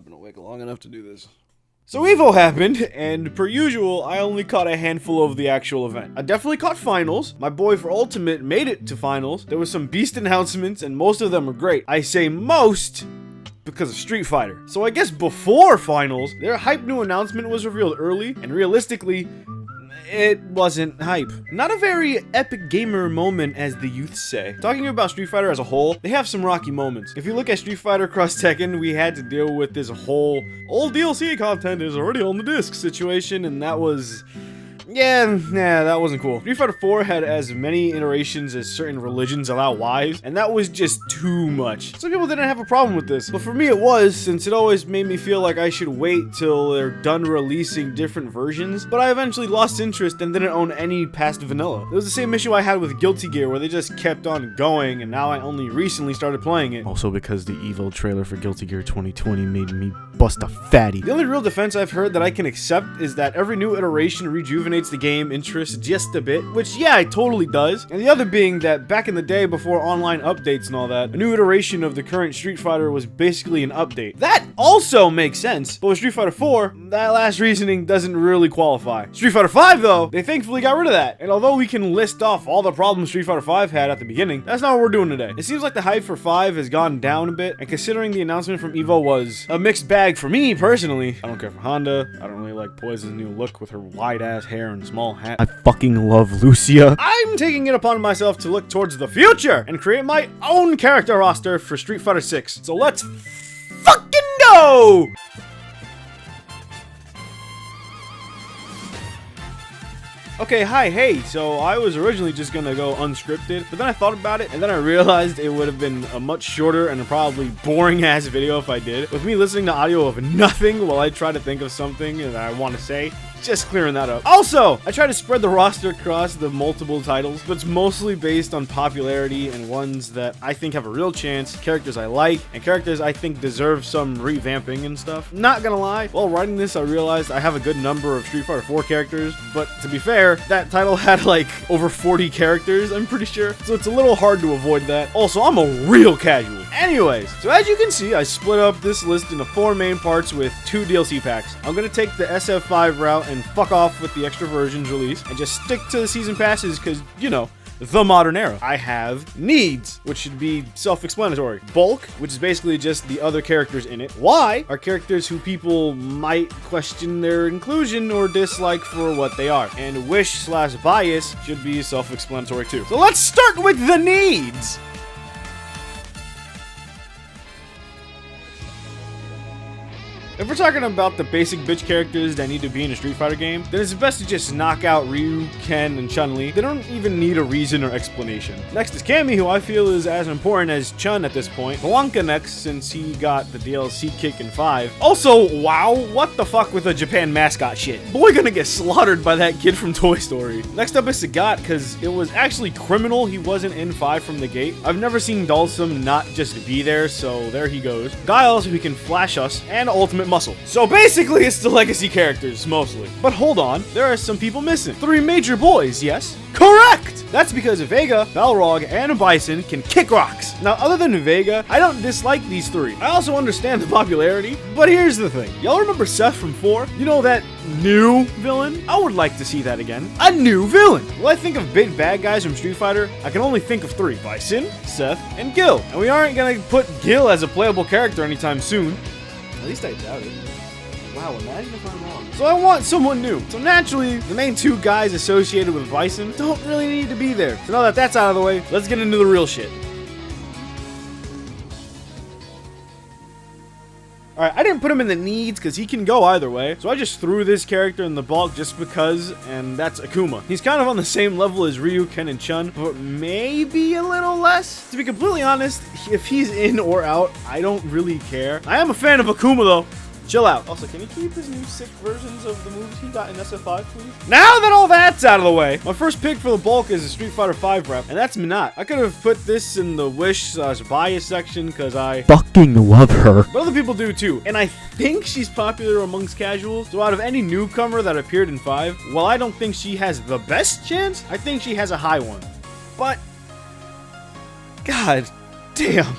not been awake long enough to do this. So Evo happened, and per usual, I only caught a handful of the actual event. I definitely caught finals. My boy for Ultimate made it to finals. There was some beast announcements, and most of them were great. I say most because of Street Fighter. So I guess before finals, their hype new announcement was revealed early, and realistically, it wasn't hype. Not a very epic gamer moment, as the youth say. Talking about Street Fighter as a whole, they have some rocky moments. If you look at Street Fighter Cross Tekken, we had to deal with this whole old DLC content is already on the disc situation, and that was... yeah, that wasn't cool. Street Fighter 4 had as many iterations as certain religions allow wives, and that was just too much. Some people didn't have a problem with this, but for me it was, since it always made me feel like I should wait till they're done releasing different versions, but I eventually lost interest and didn't own any past vanilla. It was the same issue I had with Guilty Gear, where they just kept on going, and now I only recently started playing it. Also because the evil trailer for Guilty Gear 2020 made me bust a fatty. The only real defense I've heard that I can accept is that every new iteration rejuvenates the game interest just a bit, which yeah, it totally does. And the other being that back in the day before online updates and all that, a new iteration of the current Street Fighter was basically an update. That also makes sense, but with Street Fighter 4, that last reasoning doesn't really qualify. Street Fighter 5 though, they thankfully got rid of that. And although we can list off all the problems Street Fighter 5 had at the beginning, that's not what we're doing today. It seems like the hype for 5 has gone down a bit, and considering the announcement from Evo was a mixed bag for me personally. I don't care for Honda, I don't really like Poison's new look with her wide ass hair and small hat. I fucking love Lucia. I'm taking it upon myself to look towards the future and create my own character roster for Street Fighter 6. So let's fucking go! Okay, hey, so I was originally just gonna go unscripted, but then I thought about it, and then I realized it would have been a much shorter and probably boring-ass video if I did, with me listening to audio of nothing while I try to think of something that I want to say. Just clearing that up. Also, I try to spread the roster across the multiple titles, but it's mostly based on popularity and ones that I think have a real chance, characters I like, and characters I think deserve some revamping and stuff. Not gonna lie, while writing this, I realized I have a good number of Street Fighter 4 characters, but to be fair, that title had like over 40 characters, I'm pretty sure, so it's a little hard to avoid that. Also, I'm a real casual. Anyways, so as you can see, I split up this list into 4 main parts with 2 DLC packs. I'm gonna take the SF5 route and fuck off with the extra versions release and just stick to the season passes because, you know, the modern era. I have needs, which should be self-explanatory. Bulk, which is basically just the other characters in it. Why are characters who people might question their inclusion or dislike for what they are. And wish/bias should be self-explanatory too. So let's start with the needs. If we're talking about the basic bitch characters that need to be in a Street Fighter game, then it's best to just knock out Ryu, Ken, and Chun-Li. They don't even need a reason or explanation. Next is Cammy, who I feel is as important as Chun at this point. Blanca next, since he got the DLC kick in 5. Also, wow, what the fuck with the Japan mascot shit? Boy gonna get slaughtered by that kid from Toy Story. Next up is Sagat, because it was actually criminal he wasn't in 5 from the gate. I've never seen Dhalsim not just be there, so there he goes. Guile, so he can flash us, and Ultimate Muscle. So basically, it's the legacy characters, mostly. But hold on, there are some people missing. 3 major boys, yes? Correct! That's because Vega, Balrog, and Bison can kick rocks. Now, other than Vega, I don't dislike these 3. I also understand the popularity, but here's the thing. Y'all remember Seth from 4? You know that new villain? I would like to see that again. A new villain! When I think of big bad guys from Street Fighter, I can only think of 3. Bison, Seth, and Gil. And we aren't gonna put Gil as a playable character anytime soon. At least I doubt it. Wow, imagine if I'm wrong. So I want someone new. So naturally, the main 2 guys associated with Bison don't really need to be there. So now that that's out of the way, let's get into the real shit. Alright, I didn't put him in the needs because he can go either way. So I just threw this character in the bulk just because, and that's Akuma. He's kind of on the same level as Ryu, Ken, and Chun, but maybe a little less. To be completely honest, if he's in or out, I don't really care. I am a fan of Akuma though. Chill out. Also, can he keep his new sick versions of the moves he got in SF5, please? Now that all that's out of the way, my first pick for the bulk is a Street Fighter 5 rep, and that's Minat. I could have put this in the wish/bias section because I fucking love her. But other people do too, and I think she's popular amongst casuals. So out of any newcomer that appeared in 5, while I don't think she has the best chance, I think she has a high one. But, god damn.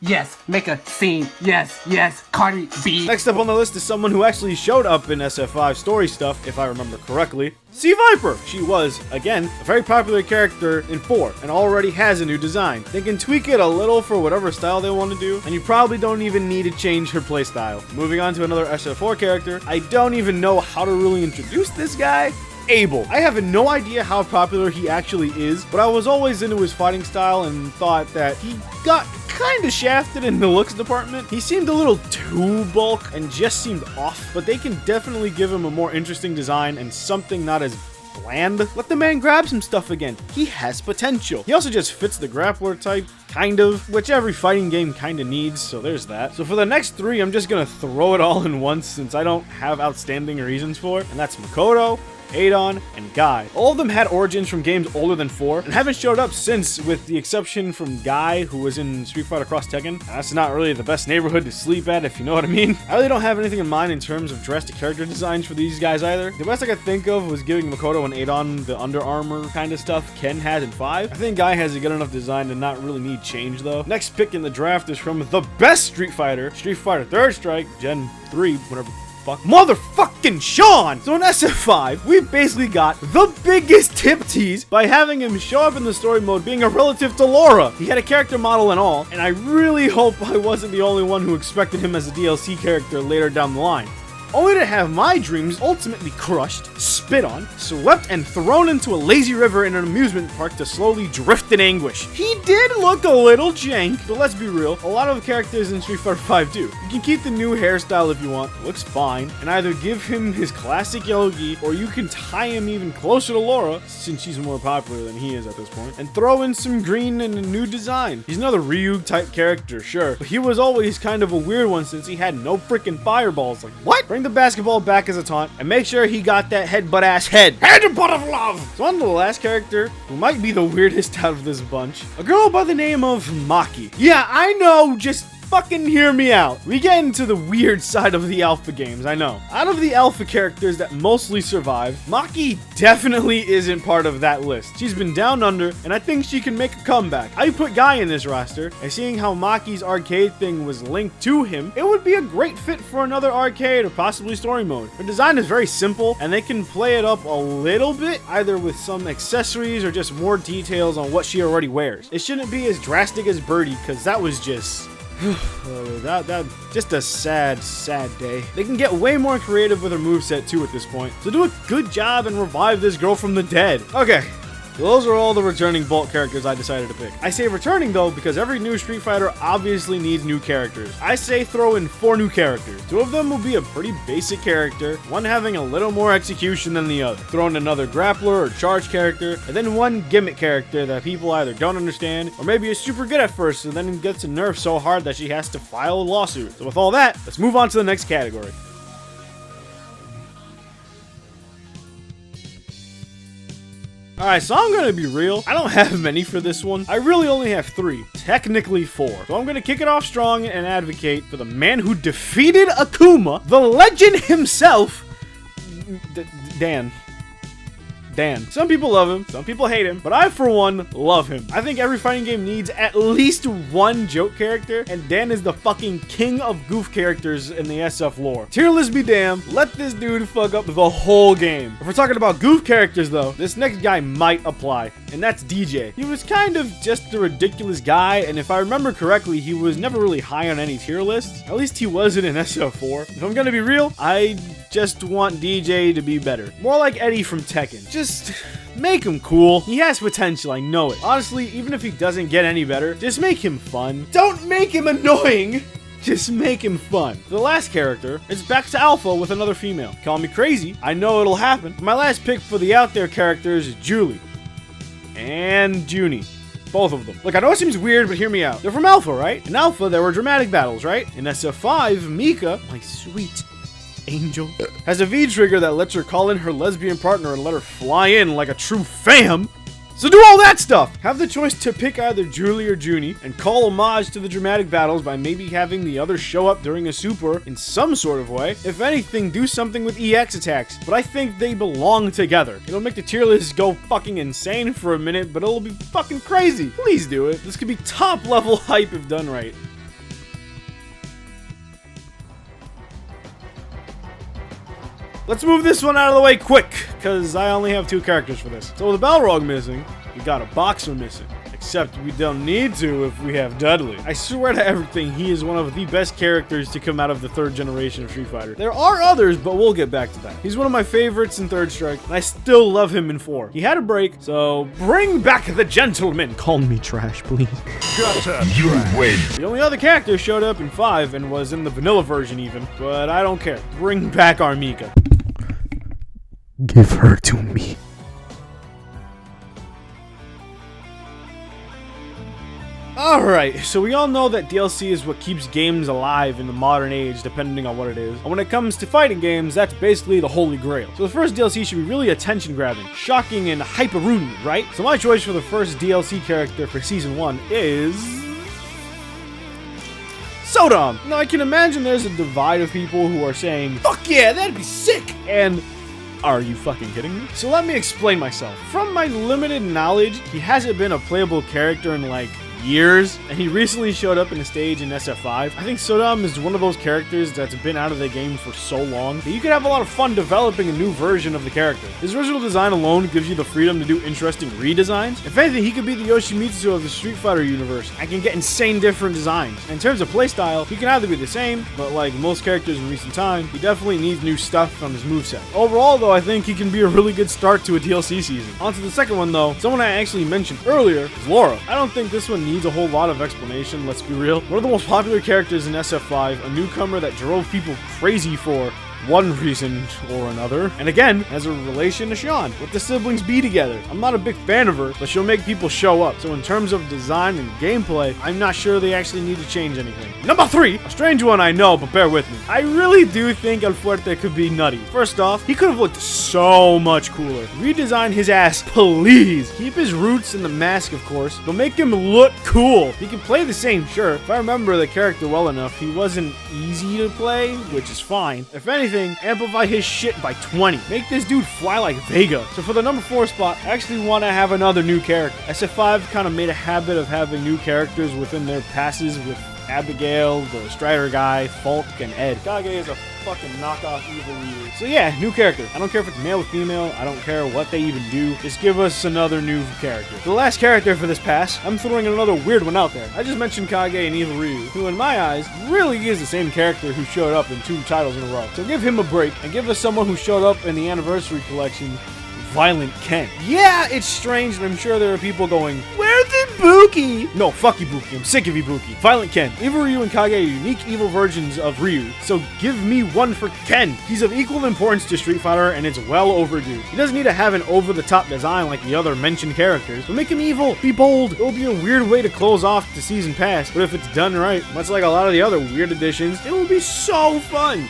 Yes, make a scene. Yes, yes, Cardi B. Next up on the list is someone who actually showed up in SF5 story stuff, if I remember correctly. Sea Viper! She was, again, a very popular character in 4, and already has a new design. They can tweak it a little for whatever style they want to do, and you probably don't even need to change her playstyle. Moving on to another SF4 character, I don't even know how to really introduce this guy. Abel. I have no idea how popular he actually is, but I was always into his fighting style and thought that he got kinda shafted in the looks department. He seemed a little too bulk and just seemed off, but they can definitely give him a more interesting design and something not as bland. Let the man grab some stuff again. He has potential. He also just fits the grappler type, kind of, which every fighting game kinda needs, so there's that. So for the next 3, I'm just gonna throw it all in once since I don't have outstanding reasons for it, and that's Makoto, Adon, and Guy. All of them had origins from games older than 4 and haven't showed up since, with the exception from Guy, who was in Street Fighter Cross Tekken. That's not really the best neighborhood to sleep at, if you know what I mean. I really don't have anything in mind in terms of drastic character designs for these guys either. The best I could think of was giving Makoto and Adon the Under Armour kind of stuff Ken has in 5. I think Guy has a good enough design to not really need change though. Next pick in the draft is from the best Street Fighter 3rd Strike, Gen 3, whatever. Fuck. Motherfucking Sean! So in SF5, we basically got the biggest tip tease by having him show up in the story mode being a relative to Laura. He had a character model and all, and I really hope I wasn't the only one who expected him as a DLC character later down the line. Only to have my dreams ultimately crushed, spit on, swept, and thrown into a lazy river in an amusement park to slowly drift in anguish. He did look a little jank, but let's be real, a lot of the characters in Street Fighter V do. You can keep the new hairstyle if you want, looks fine, and either give him his classic yellow gi, or you can tie him even closer to Laura, since she's more popular than he is at this point, and throw in some green and a new design. He's another Ryu type character, sure, but he was always kind of a weird one since he had no freaking fireballs. Like, what? Bring the basketball back as a taunt, and make sure he got that headbutt ass head. Headbutt of love! So on to the last character, who might be the weirdest out of this bunch. A girl by the name of Maki. Yeah, I know, just fucking hear me out. We get into the weird side of the alpha games, I know. Out of the alpha characters that mostly survive, Maki definitely isn't part of that list. She's been down under, and I think she can make a comeback. I put Guy in this roster, and seeing how Maki's arcade thing was linked to him, it would be a great fit for another arcade or possibly story mode. Her design is very simple, and they can play it up a little bit, either with some accessories or just more details on what she already wears. It shouldn't be as drastic as Birdie, because that was just just a sad day. They can get way more creative with her moveset too at this point. So do a good job and revive this girl from the dead. Okay. Those are all the returning Bolt characters I decided to pick. I say returning though because every new Street Fighter obviously needs new characters. I say throw in 4 new characters. 2 of them will be a pretty basic character, one having a little more execution than the other. Throw in another grappler or charge character, and then 1 gimmick character that people either don't understand or maybe is super good at first and then gets a nerf so hard that she has to file a lawsuit. So with all that, let's move on to the next category. Alright, so I'm gonna be real. I don't have many for this one. I really only have 3. Technically 4. So I'm gonna kick it off strong and advocate for the man who defeated Akuma, the legend himself, Dan. Some people love him, some people hate him, but I, for one, love him. I think every fighting game needs at least 1 joke character, and Dan is the fucking king of goof characters in the SF lore. Tier list be damned, let this dude fuck up the whole game. If we're talking about goof characters though, this next guy might apply, and that's DJ. He was kind of just a ridiculous guy, and if I remember correctly, he was never really high on any tier lists. At least he wasn't in SF4. If I'm gonna be real, I just want DJ to be better. More like Eddie from Tekken. Just make him cool. He has potential, I know it. Honestly, even if he doesn't get any better, just make him fun. Don't make him annoying! Just make him fun. For the last character, it's back to Alpha with another female. Call me crazy, I know it'll happen. My last pick for the out there characters is Julie. And Junie. Both of them. Look, I know it seems weird, but hear me out. They're from Alpha, right? In Alpha, there were dramatic battles, right? In SF5, Mika, my sweet angel, has a V-trigger that lets her call in her lesbian partner and let her fly in like a true fam. So do all that stuff! Have the choice to pick either Julie or Junie, and call homage to the dramatic battles by maybe having the other show up during a super in some sort of way. If anything, do something with EX attacks, but I think they belong together. It'll make the tier list go fucking insane for a minute, but it'll be fucking crazy. Please do it. This could be top level hype if done right. let's move this one out of the way quick, because I only have 2 characters for this. So with the Balrog missing, we got a Boxer missing. Except we don't need to if we have Dudley. I swear to everything, he is one of the best characters to come out of the 3rd generation of Street Fighter. There are others, but we'll get back to that. He's one of my favorites in 3rd Strike, and I still love him in 4. He had a break, so bring back the gentleman. Call me trash, please. You win. The only other character showed up in 5 and was in the vanilla version even, but I don't care. Bring back Armika. Give her to me. Alright, so we all know that DLC is what keeps games alive in the modern age, depending on what it is. And when it comes to fighting games, that's basically the holy grail. So the first DLC should be really attention-grabbing, shocking, and hyper-roomy, right? So my choice for the first DLC character for Season 1 is... Sodom! Now I can imagine there's a divide of people who are saying, fuck yeah, that'd be sick! And... are you fucking kidding me? So let me explain myself. From my limited knowledge, he hasn't been a playable character in like years, and he recently showed up in a stage in SF5. I think Sodom is one of those characters that's been out of the game for so long that you could have a lot of fun developing a new version of the character. His original design alone gives you the freedom to do interesting redesigns. If anything, he could be the Yoshimitsu of the Street Fighter universe. I can get insane different designs. And in terms of playstyle, he can either be the same, but like most characters in recent time, he definitely needs new stuff from his moveset. Overall though, I think he can be a really good start to a DLC season. On to the second one though, someone I actually mentioned earlier is Laura. I don't think this one needs a whole lot of explanation, let's be real. One of the most popular characters in SF5, a newcomer that drove people crazy for one reason or another, and again, has a relation to Sean. Let the siblings be together. I'm not a big fan of her, but she'll make people show up. So in terms of design and gameplay, I'm not sure they actually need to change anything. Number 3, a strange one I know, but bear with me. I really do think El Fuerte could be nutty. First off, he could have looked so much cooler. Redesign his ass, please. Keep his roots in the mask, of course, but make him look cool. He can play the same, sure. If I remember the character well enough, he wasn't easy to play, which is fine. If anything, amplify his shit by 20. Make this dude fly like Vega. So for the number 4 spot, I actually want to have another new character. SF5 kind of made a habit of having new characters within their passes with Abigail, the Strider guy, Falk, and Ed. Kage is a fucking knockoff evil Ryu. So yeah, new character. I don't care if it's male or female. I don't care what they even do. Just give us another new character. For the last character for this pass, I'm throwing another weird one out there. I just mentioned Kage and Evil Ryu, who in my eyes really is the same character who showed up in 2 titles in a row. So give him a break and give us someone who showed up in the Anniversary Collection, Violent Ken. Yeah, it's strange, and I'm sure there are people going, where's Ibuki? No, fuck Ibuki. I'm sick of Ibuki. Violent Ken. Evil Ryu and Kage are unique evil versions of Ryu, so give me one for Ken. He's of equal importance to Street Fighter, and it's well overdue. He doesn't need to have an over-the-top design like the other mentioned characters, but make him evil. Be bold. It'll be a weird way to close off the season pass, but if it's done right, much like a lot of the other weird additions, it will be so fun.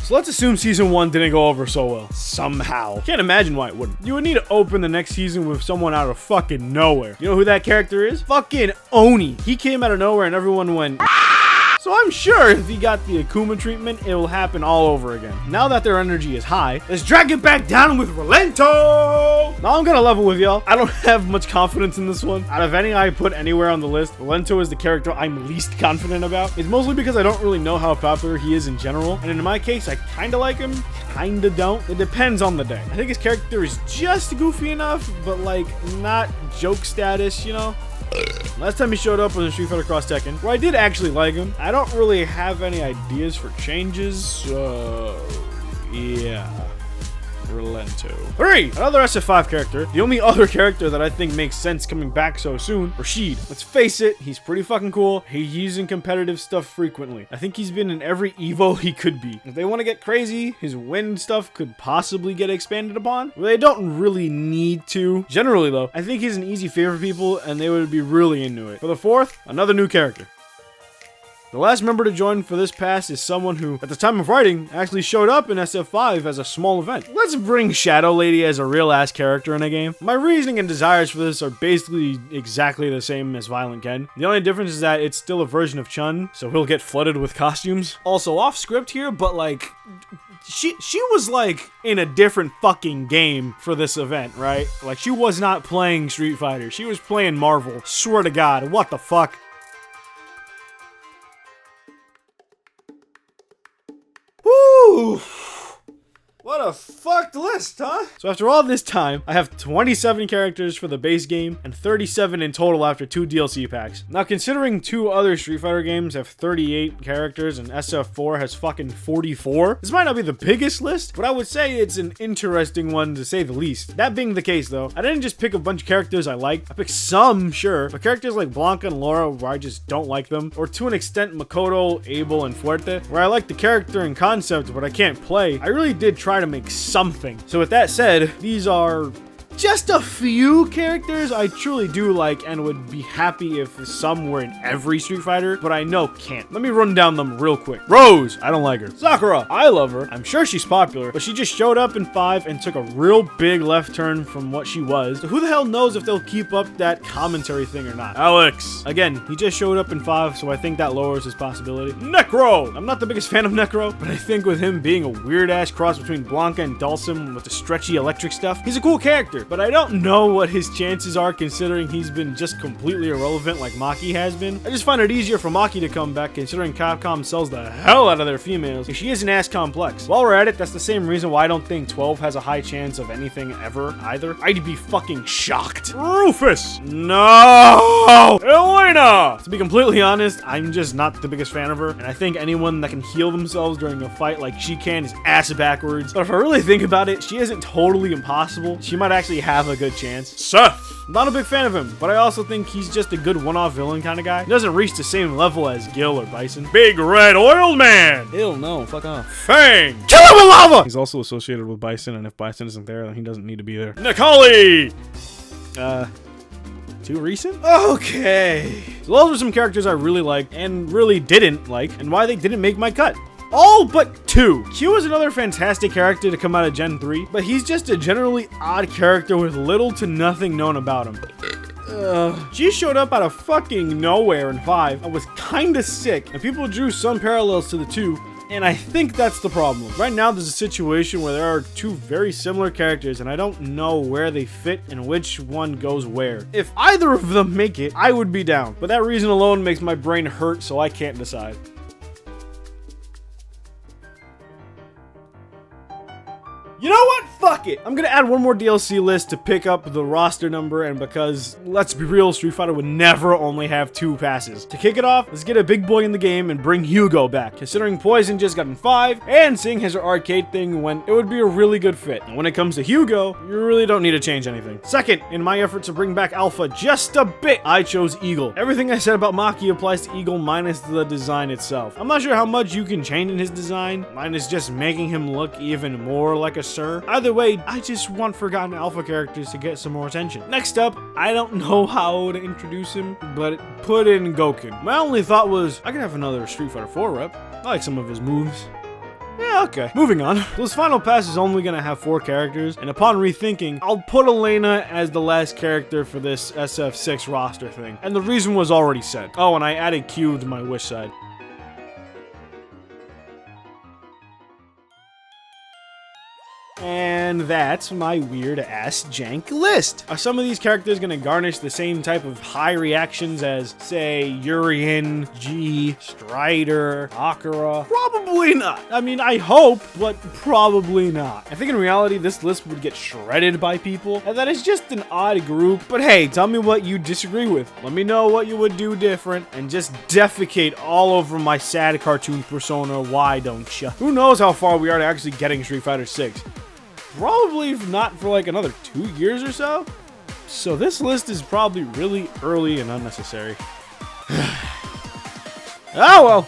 So let's assume Season 1 didn't go over so well. Somehow. Can't imagine why it wouldn't. You would need to open the next season with someone out of fucking nowhere. You know who that character is? Fucking Oni. He came out of nowhere and everyone went... So I'm sure if he got the Akuma treatment, it will happen all over again. Now that their energy is high, let's drag it back down with Relento! Now I'm gonna level with y'all. I don't have much confidence in this one. Out of any I put anywhere on the list, Relento is the character I'm least confident about. It's mostly because I don't really know how popular he is in general, and in my case, I kinda like him, kinda don't. It depends on the day. I think his character is just goofy enough, but like, not joke status, you know? Last time he showed up was in Street Fighter Cross Tekken, where I did actually like him. I don't really have any ideas for changes, so yeah. Relento. 3! Another SF5 character. The only other character that I think makes sense coming back so soon, Rashid. Let's face it, he's pretty fucking cool. He's using competitive stuff frequently. I think he's been in every Evo he could be. If they want to get crazy, his wind stuff could possibly get expanded upon. Well, they don't really need to. Generally though, I think he's an easy favorite for people and they would be really into it. For the 4th, another new character. The last member to join for this pass is someone who, at the time of writing, actually showed up in SF5 as a small event. Let's bring Shadow Lady as a real-ass character in a game. My reasoning and desires for this are basically exactly the same as Violent Ken. The only difference is that it's still a version of Chun, so he'll get flooded with costumes. Also, off script here, but like... She was like in a different fucking game for this event, right? Like, she was not playing Street Fighter. She was playing Marvel. Swear to God, what the fuck? Ooh. What a fucked list, huh? So after all this time, I have 27 characters for the base game and 37 in total after 2 DLC packs. Now, considering 2 other Street Fighter games have 38 characters and SF4 has fucking 44, this might not be the biggest list, but I would say it's an interesting one to say the least. That being the case though, I didn't just pick a bunch of characters I liked. I picked some, sure, but characters like Blanca and Laura where I just don't like them, or to an extent Makoto, Abel, and Fuerte, where I like the character and concept but I can't play. I really did try to make something. So with that said, these are just a few characters I truly do like and would be happy if some were in every Street Fighter, but I know can't. Let me run down them real quick. Rose, I don't like her. Sakura, I love her. I'm sure she's popular, but she just showed up in 5 and took a real big left turn from what she was. So who the hell knows if they'll keep up that commentary thing or not. Alex, again, he just showed up in 5, so I think that lowers his possibility. Necro, I'm not the biggest fan of Necro, but I think with him being a weird ass cross between Blanca and Dulcim with the stretchy electric stuff, he's a cool character. But I don't know what his chances are considering he's been just completely irrelevant like Maki has been. I just find it easier for Maki to come back considering Capcom sells the hell out of their females, and she isn't as complex. While we're at it, that's the same reason why I don't think 12 has a high chance of anything ever either. I'd be fucking shocked. Rufus! No! Elena! To be completely honest, I'm just not the biggest fan of her, and I think anyone that can heal themselves during a fight like she can is ass backwards. But if I really think about it, she isn't totally impossible. She might actually have a good chance. Seth! Not a big fan of him, but I also think he's just a good one-off villain kind of guy. He doesn't reach the same level as Gil or Bison. Big Red Oiled Man! Ew, no, fuck off. Fang! Kill him with lava! He's also associated with Bison, and if Bison isn't there, then he doesn't need to be there. Nikali! Too recent? Okay. So those were some characters I really liked and really didn't like, and why they didn't make my cut. All but 2. Q is another fantastic character to come out of Gen 3, but he's just a generally odd character with little to nothing known about him. She showed up out of fucking nowhere in 5. I was kinda sick, and people drew some parallels to the 2, and I think that's the problem. Right now, there's a situation where there are 2 very similar characters, and I don't know where they fit and which one goes where. If either of them make it, I would be down, but that reason alone makes my brain hurt, so I can't decide. You know what? Fuck it. I'm gonna add one more DLC list to pick up the roster number, and because, let's be real, Street Fighter would never only have 2 passes. To kick it off, let's get a big boy in the game and bring Hugo back, considering Poison just got in 5, and seeing his arcade thing went, it would be a really good fit. And when it comes to Hugo, you really don't need to change anything. Second, in my effort to bring back Alpha just a bit, I chose Eagle. Everything I said about Maki applies to Eagle minus the design itself. I'm not sure how much you can change in his design, minus just making him look even more like a sir. Either way, I just want Forgotten Alpha characters to get some more attention. Next up, I don't know how to introduce him, but put in Goken. My only thought was, I could have another Street Fighter 4 rep. I like some of his moves. Yeah, okay. Moving on. This final pass is only gonna have 4 characters, and upon rethinking, I'll put Elena as the last character for this SF6 roster thing. And the reason was already said. Oh, and I added Q to my wish side. And that's my weird-ass jank list. Are some of these characters gonna garnish the same type of high reactions as, say, Urien, G, Strider, Akira? Probably not. I mean, I hope, but probably not. I think in reality, this list would get shredded by people, and that it's just an odd group. But hey, tell me what you disagree with. Let me know what you would do different, and just defecate all over my sad cartoon persona, why don't ya? Who knows how far we are to actually getting Street Fighter 6? Probably not for like another 2 years or so. So this list is probably really early and unnecessary. Oh well.